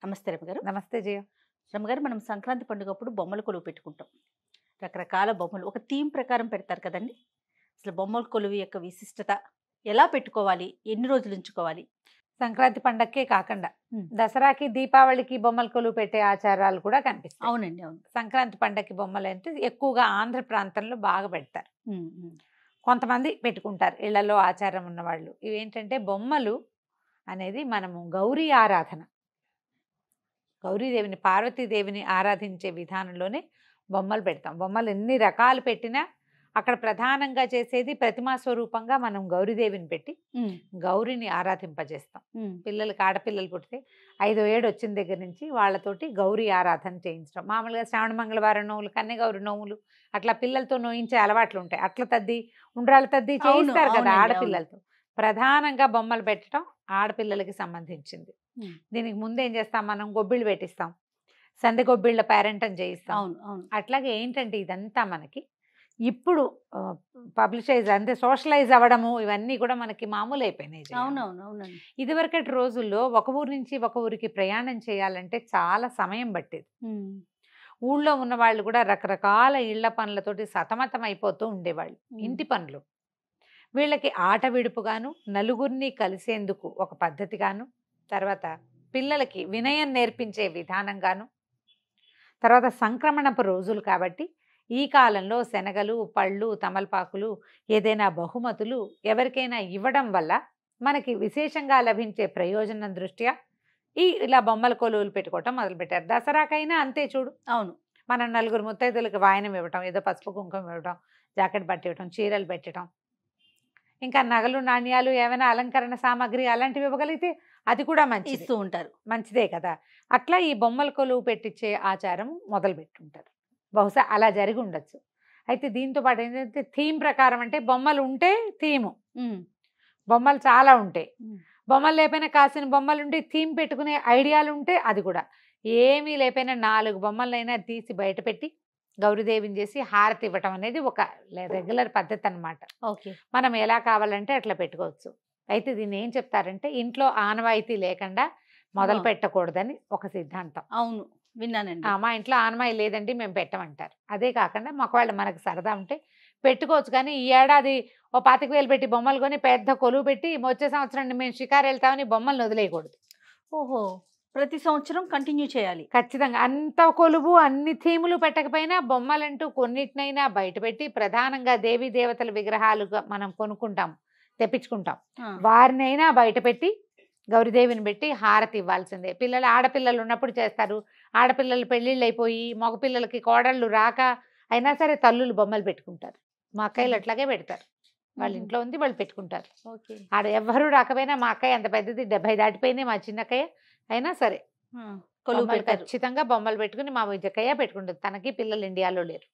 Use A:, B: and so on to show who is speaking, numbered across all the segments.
A: నమస్తే రమగారు.
B: నమస్తే జయ.
A: రమగారు, మనం సంక్రాంతి పండుగప్పుడు బొమ్మల కొలువు పెట్టుకుంటాం. రకరకాల బొమ్మలు ఒక థీమ్ ప్రకారం పెడతారు కదండి. అసలు బొమ్మల కొలువు యొక్క విశిష్టత ఎలా పెట్టుకోవాలి, ఎన్ని రోజులు ఉంచుకోవాలి?
B: సంక్రాంతి పండక్కే కాకుండా
A: ఉమ్.
B: దసరాకి దీపావళికి బొమ్మల కొలువు పెట్టే ఆచారాలు కూడా కనిపిస్తాయి.
A: అవునండి, అవును.
B: సంక్రాంతి పండక్కి బొమ్మలు అంటే ఎక్కువగా ఆంధ్ర ప్రాంతంలో బాగా పెడతారు.
A: ఉమ్, ఉమ్.
B: కొంతమంది పెట్టుకుంటారు ఇళ్లలో ఆచారం ఉన్నవాళ్ళు. ఇవేంటంటే బొమ్మలు అనేది మనము గౌరీ ఆరాధన, గౌరీదేవిని పార్వతీదేవిని ఆరాధించే విధానంలోనే బొమ్మలు పెడతాం. బొమ్మలు ఎన్ని రకాలు పెట్టినా అక్కడ ప్రధానంగా చేసేది ప్రతిమా స్వరూపంగా మనం గౌరీదేవిని పెట్టి
A: ఉమ్,
B: గౌరిని ఆరాధింపజేస్తాం.
A: ఉమ్.
B: పిల్లలకి ఆడపిల్లలు పుడితే 5వ ఏడు వచ్చిన దగ్గర నుంచి వాళ్ళతోటి గౌరీ ఆరాధన చేయించడం. మామూలుగా శ్రావణ మంగళవారం నోములు, కన్యగౌరి నోములు అట్లా పిల్లలతో నోయించే అలవాట్లు ఉంటాయి. అట్ల తద్ది, ఉండ్రాళ్ళ తద్ది చేయిస్తారు కదా
A: అవునండి,
B: ఆడపిల్లలతో. ప్రధానంగా బొమ్మలు పెట్టడం ఆడపిల్లలకి సంబంధించింది.
A: ఉమ్.
B: దీనికి ముందు ఏం చేస్తాం, మనం గొబ్బిళ్ళు పెట్టిస్తాం, సందె గొబ్బిళ్ళ పేరెంటం చేయిస్తాం.
A: అవును, అవును.
B: అట్లాగే ఏంటంటే ఇదంతా మనకి ఇప్పుడు పబ్లిషైజ్ అంటే సోషలైజ్ అవ్వడము ఇవన్నీ కూడా మనకి మామూలు అయిపోయినాయి.
A: అవునవును, అవునండి.
B: ఇదివరకటి రోజుల్లో ఒక ఊరు నుంచి ఒక ఊరికి ప్రయాణం చేయాలంటే చాలా సమయం పట్టేది.
A: ఉమ్,
B: ఊళ్ళో ఉన్న వాళ్ళు కూడా రకరకాల ఇళ్ల పనులతోటి సతమతం అయిపోతూ ఉండేవాళ్ళు. ఇంటి పనులు వీళ్ళకి ఆట విడుపుగాను, నలుగురిని కలిసేందుకు ఒక పద్ధతిగాను, తర్వాత పిల్లలకి వినయం నేర్పించే విధానంగాను, తర్వాత సంక్రమణపు రోజులు కాబట్టి ఈ కాలంలో శనగలు, పళ్ళు, తమలపాకులు, ఏదైనా బహుమతులు ఎవరికైనా ఇవ్వడం వల్ల మనకి విశేషంగా లభించే ప్రయోజనం దృష్ట్యా ఇలా బొమ్మల కొలువులు పెట్టుకోవటం మొదలుపెట్టారు. దసరాకైనా అంతే చూడు.
A: అవును.
B: మనం నలుగురు ముత్తైదులకు వాయనం ఇవ్వటం, ఏదో పసుపు కుంకుమ ఇవ్వటం, జాకెట్ బట్టి ఇవ్వటం, చీరలు పెట్టడం, ఇంకా నగలు నాణ్యాలు ఏమైనా అలంకరణ సామాగ్రి అలాంటివి ఇవ్వగలిగితే అది కూడా మంచిది,
A: ఇస్తూ ఉంటారు.
B: మంచిదే కదా. అట్లా ఈ బొమ్మల కొలువు పెట్టించే ఆచారం మొదలు పెట్టుంటారు. బహుశా అలా జరిగి ఉండొచ్చు. అయితే దీంతో పాటు ఏంటంటే థీమ్ ప్రకారం అంటే బొమ్మలు ఉంటే థీము,
A: ఉమ్,
B: బొమ్మలు చాలా ఉంటాయి.
A: ఉమ్.
B: బొమ్మలు లేకపోయినా కాసిన బొమ్మలు ఉంటే థీమ్ పెట్టుకునే ఐడియాలు ఉంటే అది కూడా. ఏమీ లేకపోయినా 4 బొమ్మలైనా తీసి బయట పెట్టి గౌరీదేవిని చేసి హారతి ఇవ్వటం అనేది ఒక రెగ్యులర్ పద్ధతి అన్నమాట.
A: ఓకే.
B: మనం ఎలా కావాలంటే అట్లా పెట్టుకోవచ్చు. అయితే దీన్ని ఏం చెప్తారంటే ఇంట్లో ఆనవాయితీ లేకుండా మొదలు పెట్టకూడదని ఒక సిద్ధాంతం.
A: అవును, విన్నానండి.
B: మా ఇంట్లో ఆనవాయి లేదండి మేము పెట్టమంటారు. అదే కాకుండా ఒకవేళ మనకు సరదా ఉంటే పెట్టుకోవచ్చు. కానీ ఈ ఏడాది ఓ 25,000 పెట్టి బొమ్మలు కొని పెద్ద కొలువు పెట్టి వచ్చే సంవత్సరం మేము షికారు వెళ్తామని బొమ్మలను వదిలేయకూడదు.
A: ఓహో, ప్రతి సంవత్సరం కంటిన్యూ చేయాలి.
B: ఖచ్చితంగా అంత కొలువు అన్ని థీములు పెట్టకపోయినా బొమ్మలంటూ కొన్నిటినైనా బయట పెట్టి ప్రధానంగా దేవీ దేవతల విగ్రహాలుగా మనం కొనుక్కుంటాం, తెప్పించుకుంటాం, వారినైనా బయట పెట్టి గౌరీదేవిని పెట్టి హారతి ఇవ్వాల్సిందే. పిల్లలు ఆడపిల్లలు ఉన్నప్పుడు చేస్తారు. ఆడపిల్లలు పెళ్ళిళ్ళు అయిపోయి మగపిల్లలకి కోడళ్ళు రాక అయినా సరే తల్లులు బొమ్మలు పెట్టుకుంటారు. మా అక్కయ్యలు అట్లాగే పెడతారు. వాళ్ళ ఇంట్లో ఉంది, వాళ్ళు పెట్టుకుంటారు.
A: ఓకే.
B: ఆడ ఎవ్వరూ రాకపోయినా మా అక్కయ్య అంత పెద్దది 70 దాటిపోయింది, మా చిన్నక్కయ్య అయినా సరే
A: కొలువు
B: బొమ్మలు
A: పెడతారు.
B: ఖచ్చితంగా బొమ్మలు పెట్టుకుని మా విజయక్కయ్య పెట్టుకుంటుంది. తనకి పిల్లలు ఇండియాలో లేరు.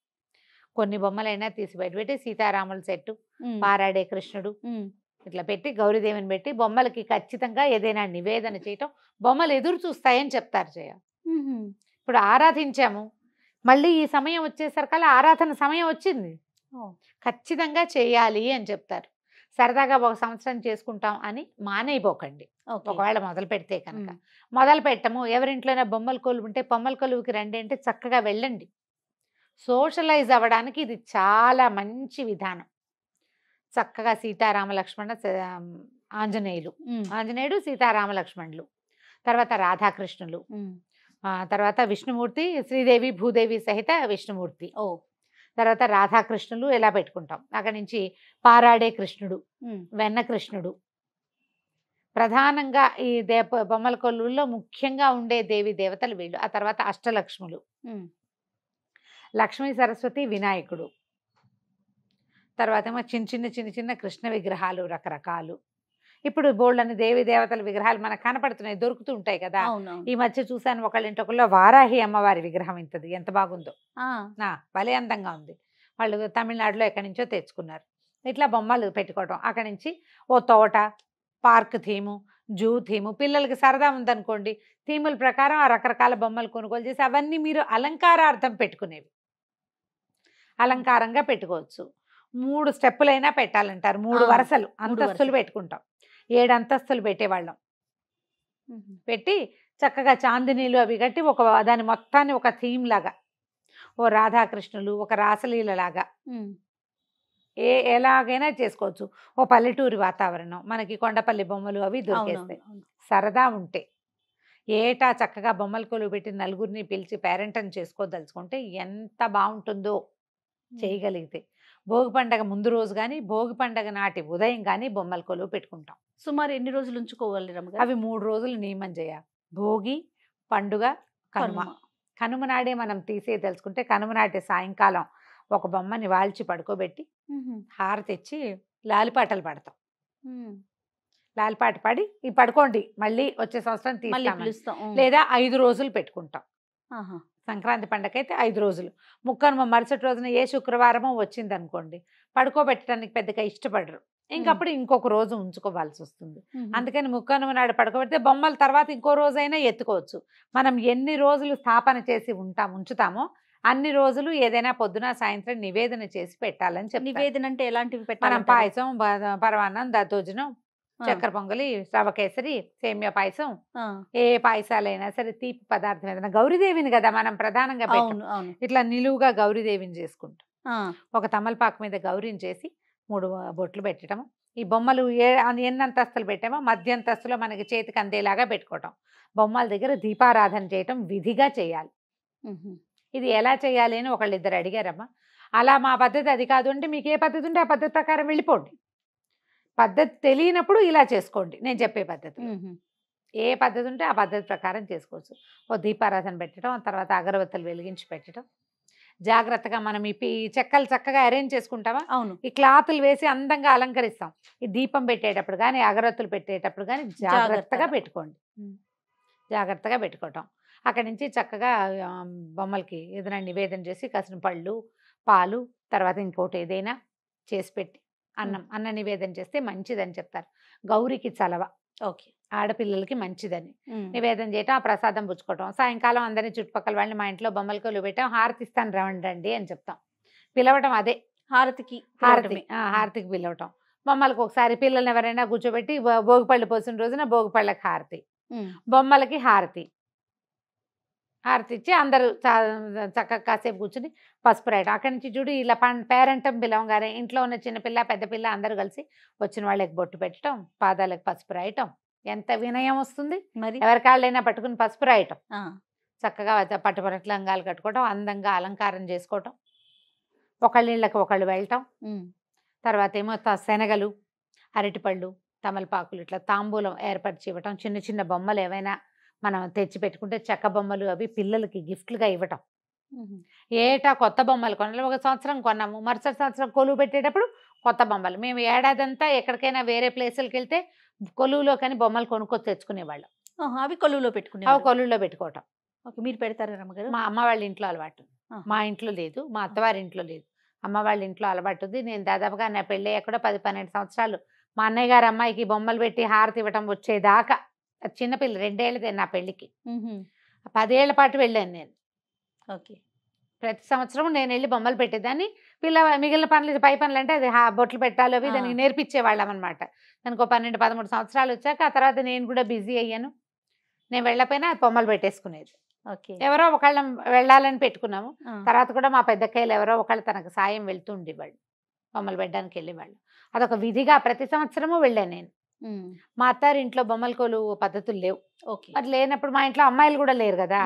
B: కొన్ని బొమ్మలైనా తీసి బయట పెట్టి సీతారాముల సెట్టు,
A: ఉమ్,
B: పారాడే కృష్ణుడు
A: ఉమ్.
B: ఇట్లా పెట్టి గౌరీదేవిని పెట్టి బొమ్మలకి ఖచ్చితంగా ఏదైనా నివేదన చేయటం, బొమ్మలు ఎదురు చూస్తాయని చెప్తారు. జయ,
A: ఉహుం.
B: ఇప్పుడు ఆరాధించాము, మళ్ళీ ఈ సమయం వచ్చేసరికల్లా ఆరాధన సమయం వచ్చింది,
A: ఓ.
B: ఖచ్చితంగా చేయాలి అని చెప్తారు. సరదాగా ఒక సంవత్సరం చేసుకుంటాం అని మానేయబోకండి.
A: ఓకే.
B: ఒకవేళ మొదలు పెడితే కనుక
A: ఉమ్.
B: మొదలు పెట్టము. ఎవరింట్లోనే బొమ్మల కొలువు ఉంటే బొమ్మల కొలువుకి రండి అంటే చక్కగా వెళ్ళండి. సోషలైజ్ అవ్వడానికి ఇది చాలా మంచి విధానం. చక్కగా సీతారామ లక్ష్మణ ఆంజనేయులు,
A: ఉమ్,
B: ఆంజనేయుడు సీతారామ లక్ష్మణులు, తర్వాత రాధాకృష్ణులు,
A: ఉమ్.
B: తర్వాత విష్ణుమూర్తి, శ్రీదేవి భూదేవి సహిత విష్ణుమూర్తి,
A: ఓ.
B: తర్వాత రాధాకృష్ణులు ఎలా పెట్టుకుంటాం. అక్కడి నుంచి పారాడే కృష్ణుడు,
A: ఉమ్.
B: వెన్న కృష్ణుడు, ప్రధానంగా ఈ బొమ్మల కొలువుల్లో ముఖ్యంగా ఉండే దేవి దేవతలు వీళ్ళు. ఆ తర్వాత అష్టలక్ష్ములు,
A: ఉమ్.
B: లక్ష్మీ సరస్వతి, వినాయకుడు, తర్వాత ఏమో చిన్న చిన్న కృష్ణ విగ్రహాలు రకరకాలు. ఇప్పుడు బోల్డని దేవి దేవతల విగ్రహాలు మనకు కనపడుతున్నాయి, దొరుకుతూ ఉంటాయి కదా.
A: అవునవును.
B: ఈ మధ్య చూశాను ఒకళ్ళ వారాహి అమ్మవారి విగ్రహం ఇంతది, ఎంత బాగుందో,
A: ఆ.
B: భలే అందంగా ఉంది. వాళ్ళు తమిళనాడులో ఎక్కడి నుంచో తెచ్చుకున్నారు. ఇట్లా బొమ్మలు పెట్టుకోవడం. అక్కడి నుంచి ఓ తోట, పార్క్ థీము, జూ థీము, పిల్లలకి సరదా ఉందనుకోండి థీముల ప్రకారం ఆ రకరకాల బొమ్మలు కొనుగోలు చేసి అవన్నీ మీరు అలంకారార్థం పెట్టుకునేవి, అలంకారంగా పెట్టుకోవచ్చు. 3 స్టెప్పులైనా పెట్టాలంటారు, 3 వరుసలు, అంతస్తులు పెట్టుకుంటాం. 7 అంతస్తులు పెట్టేవాళ్ళం.
A: ఉహుం.
B: పెట్టి చక్కగా చాందినీలు అవి కట్టి దాని మొత్తాన్ని ఒక థీమ్ లాగా, ఓ రాధాకృష్ణులు, ఒక రాసలీల లాగా ఎలాగైనా చేసుకోవచ్చు. ఓ పల్లెటూరి వాతావరణం, మనకి కొండపల్లి బొమ్మలు అవి దొరికేస్తాయి. సరదా ఉంటే ఏటా చక్కగా బొమ్మల కొలువు పెట్టి నలుగురిని పిలిచి పేరెంట్ని చేసుకోదలుచుకుంటే ఎంత బాగుంటుందో చేయగలిగితే. భోగి పండగ ముందు రోజు కానీ భోగి పండగ నాటి ఉదయం కానీ బొమ్మల కొలువు పెట్టుకుంటాం.
A: సుమారు ఎన్ని రోజులు ఉంచుకోవాలి రమ్మగారు?
B: అవి 3 రోజులు నియమం చేయాలి. భోగి, పండుగ, కనుమ. కనుమ నాడే మనం తీసేయదలుచుకుంటే కనుమ నాటి సాయంకాలం ఒక బొమ్మని వాల్చి పడుకోబెట్టి హారతి ఇచ్చి లాలిపాటలు పాడతాం. లాలిపాట పాడి ఈ పడుకోండి, మళ్ళీ వచ్చే సంవత్సరం తీస్తాం. లేదా 5 రోజులు పెట్టుకుంటాం. సంక్రాంతి పండగ అయితే 5 రోజులు. ముక్కనుమ మరుసటి రోజున ఏ శుక్రవారమో వచ్చింది అనుకోండి, పడుకోబెట్టడానికి పెద్దగా ఇష్టపడరు, ఇంకప్పుడు ఇంకొక రోజు ఉంచుకోవాల్సి వస్తుంది. అందుకని ముక్కనుమ నాడు పడుకోబెడితే బొమ్మల తర్వాత ఇంకో రోజైనా ఎత్తుకోవచ్చు. మనం ఎన్ని రోజులు స్థాపన చేసి ఉంచుతామో అన్ని రోజులు ఏదైనా పొద్దున సాయంత్రం నివేదన చేసి పెట్టాలని చెప్పి.
A: నివేదన అంటే ఎలాంటివి పెట్టాలి?
B: మనం పాయసం, పరమాన్నం, దద్దోజనం, చక్కెర పొంగలి, రవ కేసరి, సేమియా పాయసం, ఏ పాయసాలైనా సరే, తీపి పదార్థం ఏదైనా, గౌరీదేవిని కదా మనం ప్రధానంగా పెట్టాం. ఇట్లా నిలువుగా గౌరీదేవిని చేసుకుంటాం. ఒక తమలపాకు మీద గౌరీని చేసి 3 బొట్లు పెట్టడం. ఈ బొమ్మలు ఎన్ని అంతస్తులు పెట్టామో మధ్య అంతస్తులో మనకి చేతికి అందేలాగా పెట్టుకోవటం. బొమ్మల దగ్గర దీపారాధన చేయటం విధిగా చేయాలి. ఇది ఎలా చేయాలి అని ఒకళ్ళిద్దరు అడిగారమ్మా. అలా మా పద్ధతి అది కాదు అంటే మీకు ఏ పద్ధతి ఉంటే ఆ పద్ధతి ప్రకారం వెళ్ళిపోండి. పద్ధతి తెలియనప్పుడు ఇలా చేసుకోండి నేను చెప్పే పద్ధతి. ఏ పద్ధతి ఉంటే ఆ పద్ధతి ప్రకారం చేసుకోవచ్చు. ఓ దీపారాధన పెట్టడం, తర్వాత అగరబత్తులు వెలిగించి పెట్టడం. జాగ్రత్తగా మనం ఈ చెక్కలు చక్కగా అరేంజ్ చేసుకుంటామా,
A: అవును,
B: ఈ క్లాతులు వేసి అందంగా అలంకరిస్తాం. ఈ దీపం పెట్టేటప్పుడు కానీ అగరబత్తులు పెట్టేటప్పుడు కానీ జాగ్రత్తగా పెట్టుకోండి. జాగ్రత్తగా పెట్టుకోవటం. అక్కడి నుంచి చక్కగా బొమ్మలకి ఏదైనా నివేదన చేసి కాసిన పళ్ళు, పాలు, తర్వాత ఇంకోటి ఏదైనా చేసి పెట్టి అన్న నివేదన చేస్తే మంచిదని చెప్తారు. గౌరికి చలవ,
A: ఓకే,
B: ఆడపిల్లలకి మంచిదని నివేదన చేయటం, ఆ ప్రసాదం పుచ్చుకోవటం. సాయంకాలం అందరినీ చుట్టుపక్కల వాళ్ళని మా ఇంట్లో బొమ్మల కొలువు పెట్టాం, హారతి ఇస్తాను రండి అని చెప్తాం. పిలవటం అదే హారతికి పిలవటం. బొమ్మలకు ఒకసారి పిల్లల్ని ఎవరైనా కూర్చోబెట్టి భోగిపళ్ళు పోసిన రోజున భోగిపళ్ళకి హారతి, బొమ్మలకి హారతి ఇచ్చి అందరూ చక్కగా కాసేపు కూర్చుని పసుపు రాయటం. అక్కడి నుంచి చూడు ఇలా పేరెంటం పిలవగానే ఇంట్లో ఉన్న చిన్నపిల్ల పెద్దపిల్ల అందరూ కలిసి వచ్చిన వాళ్ళకి బొట్టు పెట్టడం, పాదాలకు పసుపు రాయటం. ఎంత వినయం వస్తుంది మరి. ఎవరి కాళ్ళైనా పట్టుకుని పసుపు రాయటం, చక్కగా పట్టుపరట్ల లంగాలు కట్టుకోవటం, అందంగా అలంకారం చేసుకోవటం, ఒకళ్ళ ఇళ్ళకి ఒకళ్ళు వెళ్ళటం. తర్వాత ఏమో శనగలు, అరటిపళ్ళు, తమలపాకులు ఇట్లా తాంబూలం ఏర్పరిచి ఇవ్వటం. చిన్న చిన్న బొమ్మలు ఏవైనా మనం తెచ్చి పెట్టుకుంటే చెక్క బొమ్మలు అవి పిల్లలకి గిఫ్ట్లుగా ఇవ్వటం. ఏటా కొత్త బొమ్మలు కొనాలి. ఒక సంవత్సరం కొన్నాము, మరుసటి సంవత్సరం కొలువు పెట్టేటప్పుడు కొత్త బొమ్మలు. మేము ఏడాదంతా ఎక్కడికైనా వేరే ప్లేసులకి వెళ్తే కొలువులో కానీ బొమ్మలు కొనుక్కొచ్చి తెచ్చుకునేవాళ్ళం.
A: అవి కొలువులో పెట్టుకునే,
B: అవి కొలువులో పెట్టుకోవటం.
A: మీరు పెడతారా రమ్మగారు?
B: మా అమ్మ వాళ్ళ ఇంట్లో అలవాటు, మా ఇంట్లో లేదు, మా అత్తవారి ఇంట్లో లేదు, అమ్మ వాళ్ళ ఇంట్లో అలవాటు ఉంది. నేను దాదాపుగా నా పెళ్ళి అక్కడ 10-12 సంవత్సరాలు మా అన్నయ్య గారు అమ్మాయికి బొమ్మలు పెట్టి హారతి ఇవ్వటం వచ్చేదాకా. చిన్నపిల్ల 2 ఏళ్ళదే నా పెళ్ళికి. 10 ఏళ్ల పాటు వెళ్ళాను నేను.
A: ఓకే,
B: ప్రతి సంవత్సరం నేను వెళ్ళి బొమ్మలు పెట్టేదాన్ని. మిగిలిన పనులు, పై పనులు అంటే అది బొట్లు పెట్టాలి అవి దానికి నేర్పించేవాళ్ళం అనమాట. దానికి 12-13 సంవత్సరాలు వచ్చాక ఆ తర్వాత నేను కూడా బిజీ అయ్యాను. నేను వెళ్ళకపోయినా బొమ్మలు పెట్టేసుకునేది.
A: ఓకే,
B: ఎవరో ఒకళ్ళం వెళ్ళాలని పెట్టుకున్నాము. తర్వాత కూడా మా పెద్దక్కయ్యలు ఎవరో ఒకళ్ళు తనకు సాయం వెళ్తూ ఉండేవాళ్ళు, బొమ్మలు పెట్టడానికి వెళ్ళేవాళ్ళు. అదొక విధిగా ప్రతి సంవత్సరము వెళ్ళాను నేను. మా అత్తారి ఇంట్లో బొమ్మల కొలువు పద్ధతులు లేవు. అది లేనప్పుడు మా ఇంట్లో అమ్మాయిలు కూడా లేరు కదా,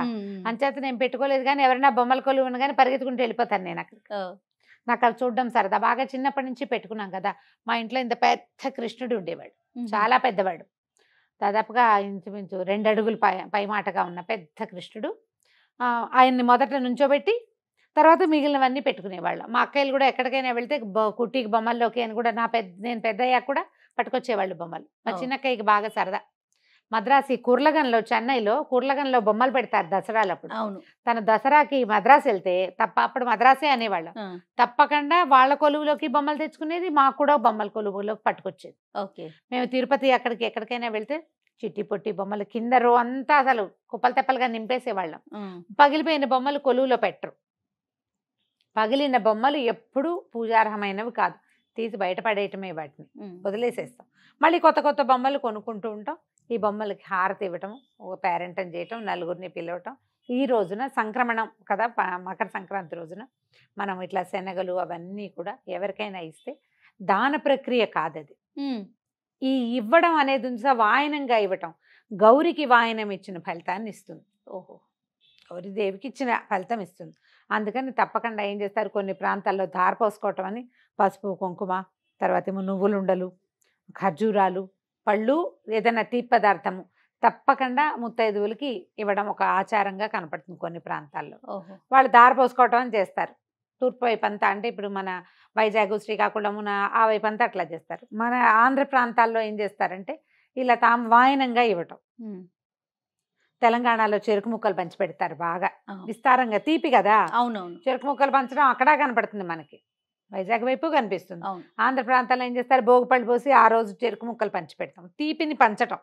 B: అంచేత నేను పెట్టుకోలేదు. కానీ ఎవరైనా బొమ్మల కొలువు కానీ పరిగెత్తుకుంటూ వెళ్ళిపోతాను నేను అక్కడికి. నాకు అది చూడడం సరదా. బాగా చిన్నప్పటి నుంచి పెట్టుకున్నాం కదా. మా ఇంట్లో ఇంత పెద్ద కృష్ణుడు ఉండేవాడు, చాలా పెద్దవాడు, దాదాపుగా ఇంచుమించు 2 అడుగులు పైమాటగా ఉన్న పెద్ద కృష్ణుడు. ఆయన్ని మొదట నుంచోబెట్టి తర్వాత మిగిలినవన్నీ పెట్టుకునేవాళ్ళం. మా అక్కయ్యలు కూడా ఎక్కడికైనా వెళ్తే కుట్టికి బొమ్మల్లోకి అని కూడా నేను పెద్దయ్యాక కూడా పట్టుకొచ్చేవాళ్ళు బొమ్మలు. మా చిన్నక్కయ్యకి బాగా సరదా. మద్రాసి కుర్లగన్లో, చెన్నైలో కుర్లగన్లో బొమ్మలు పెడతారు దసరాలప్పుడు.
A: అవును,
B: తన దసరాకి మద్రాసు వెళ్తే అప్పుడు మద్రాసే అనేవాళ్ళం. తప్పకుండా వాళ్ళ కొలువులోకి బొమ్మలు తెచ్చుకునేది, మాకు కూడా బొమ్మల కొలువులోకి పట్టుకొచ్చేది.
A: ఓకే,
B: మేము తిరుపతి ఎక్కడికైనా వెళ్తే చిట్టి పొట్టి బొమ్మలు కింద రో అంతా అసలు కుప్పలు తెప్పలుగా నింపేసేవాళ్ళం. పగిలిపోయిన బొమ్మలు కొలువులో పెట్టరు. పగిలిన బొమ్మలు ఎప్పుడూ పూజార్హమైనవి కాదు, తీసి బయటపడేయటమే, వాటిని వదిలేసేస్తాం. మళ్ళీ కొత్త కొత్త బొమ్మలు కొనుక్కుంటూ ఉంటాం. ఈ బొమ్మలకి హారతి ఇవ్వటం, ఒక పేరెంటం చేయటం, నలుగురిని పిలవటం. ఈ రోజున సంక్రమణం కదా, మకర సంక్రాంతి రోజున మనం ఇట్లా శనగలు అవన్నీ కూడా ఎవరికైనా ఇస్తే దాన ప్రక్రియ కాదది. ఈ ఇవ్వడం అనేది వాయనంగా ఇవ్వటం గౌరికి వాయనం ఇచ్చిన ఫలితాన్ని ఇస్తుంది.
A: ఓహో.
B: గౌరీదేవికి ఇచ్చిన ఫలితం ఇస్తుంది. అందుకని తప్పకుండా ఏం చేస్తారు, కొన్ని ప్రాంతాల్లో ధార పోసుకోవటం అని పసుపు కుంకుమ, తర్వాత ఏమో నువ్వులుండలు, ఖర్జూరాలు, పళ్ళు, ఏదైనా తీపి పదార్థము తప్పకుండా ముత్తైదువులకి ఇవ్వడం ఒక ఆచారంగా కనపడుతుంది కొన్ని ప్రాంతాల్లో.
A: ఓహో.
B: వాళ్ళు ధార పోసుకోవటం అని చేస్తారు. తూర్పు వైపు అంతా, అంటే ఇప్పుడు మన వైజాగ్, శ్రీకాకుళమున ఆ వైపు అంతా అట్లా చేస్తారు. మన ఆంధ్ర ప్రాంతాల్లో ఏం చేస్తారంటే ఇలా తాము వాయనంగా ఇవ్వటం. తెలంగాణలో చెరుకు ముక్కలు పంచి పెడతారు బాగా విస్తారంగా, తీపి కదా.
A: అవునవును.
B: చెరుకు ముక్కలు పంచడం అక్కడ కనపడుతుంది మనకి, వైజాగ్ వైపు కనిపిస్తుంది.
A: అవును.
B: ఆంధ్ర ప్రాంతాల్లో ఏం చేస్తారు, భోగిపళ్ళు పోసి ఆ రోజు చెరుకు ముక్కలు పంచి పెడతాం. తీపిని పంచటం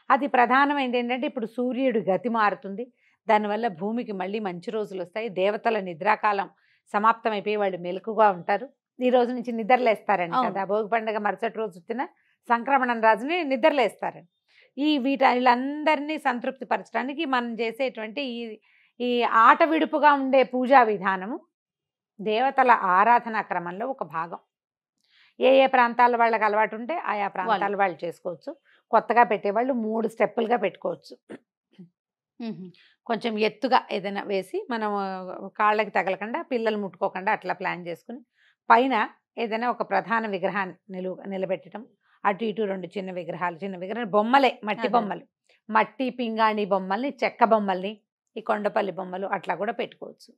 B: అది ప్రధానమైనది. ఏంటంటే ఇప్పుడు సూర్యుడు గతి మారుతుంది, దానివల్ల భూమికి మళ్ళీ మంచి రోజులు వస్తాయి. దేవతల నిద్రాకాలం సమాప్తమైపోయి వాళ్ళు మెలకుగా ఉంటారు. ఈ రోజు నుంచి నిద్రలేస్తారని కదా, భోగి పండుగ మరుసటి రోజు వచ్చిన సంక్రమణం రాజుని నిద్రలేస్తారని. వీళ్ళందరినీ సంతృప్తి పరచడానికి మనం చేసేటువంటి ఈ ఆట విడుపుగా ఉండే పూజా విధానము దేవతల ఆరాధనా క్రమంలో ఒక భాగం. ఏ ప్రాంతాల వాళ్ళకి అలవాటు ఉంటే ఆయా ప్రాంతాల వాళ్ళు చేసుకోవచ్చు. కొత్తగా పెట్టేవాళ్ళు 3 స్టెప్పులుగా పెట్టుకోవచ్చు. కొంచెం ఎత్తుగా ఏదైనా వేసి మనం కాళ్ళకి తగలకుండా, పిల్లలు ముట్టుకోకుండా అట్లా ప్లాన్ చేసుకుని పైన ఏదైనా ఒక ప్రధాన విగ్రహాన్ని నిలబెట్టడం, అటు ఇటు 2 చిన్న విగ్రహాలు బొమ్మలే, మట్టి బొమ్మలు, మట్టి పింగాణి బొమ్మల్ని, చెక్క బొమ్మల్ని, ఈ కొండపల్లి బొమ్మలు అట్లా కూడా పెట్టుకోవచ్చు.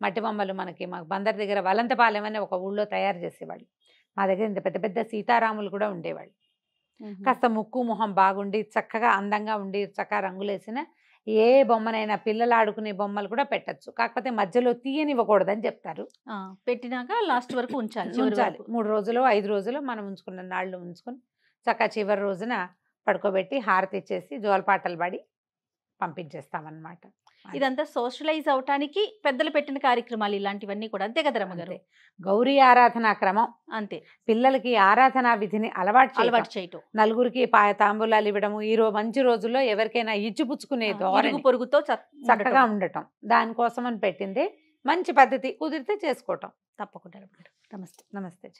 B: మట్టి బొమ్మలు మాకు బందర్ దగ్గర వలంతపాలెం అనే ఒక ఊళ్ళో తయారు చేసేవాళ్ళు. మా దగ్గర ఇంత పెద్ద పెద్ద సీతారాములు కూడా ఉండేవాళ్ళు. కాస్త ముక్కు మొహం బాగుండి చక్కగా అందంగా ఉండి చక్కగా రంగులేసిన ఏ బొమ్మనైనా, పిల్లలు ఆడుకునే బొమ్మలు కూడా పెట్టచ్చు. కాకపోతే మధ్యలో తీయనివ్వకూడదని చెప్తారు.
A: పెట్టినాక లాస్ట్ వరకు ఉంచాలి.
B: 3 రోజులు 5 రోజులు మనం ఉంచుకున్న నాళ్ళు ఉంచుకొని చక్కగా చివరి రోజున పడుకోబెట్టి హారతి ఇచ్చేసి జోలపాటలు పడి పంపించేస్తామన్నమాట.
A: ఇదంతా సోషలైజ్ అవటానికి పెద్దలు పెట్టిన కార్యక్రమాలు ఇలాంటివన్నీ కూడా, అంతే కదా రమ్మగారు?
B: గౌరీ ఆరాధనా క్రమం అంతే. పిల్లలకి ఆరాధనా విధిని అలవాటు చేయటం, నలుగురికి తాంబూలాలు ఇవ్వడము, మంచి రోజుల్లో ఎవరికైనా ఇచ్చిపుచ్చుకునే
A: పొరుగుతో
B: చక్కగా ఉండటం, దానికోసం అని పెట్టింది. మంచి పద్ధతి, కుదిరితే చేసుకోవటం.
A: తప్పకుండా. నమస్తే.
B: నమస్తే.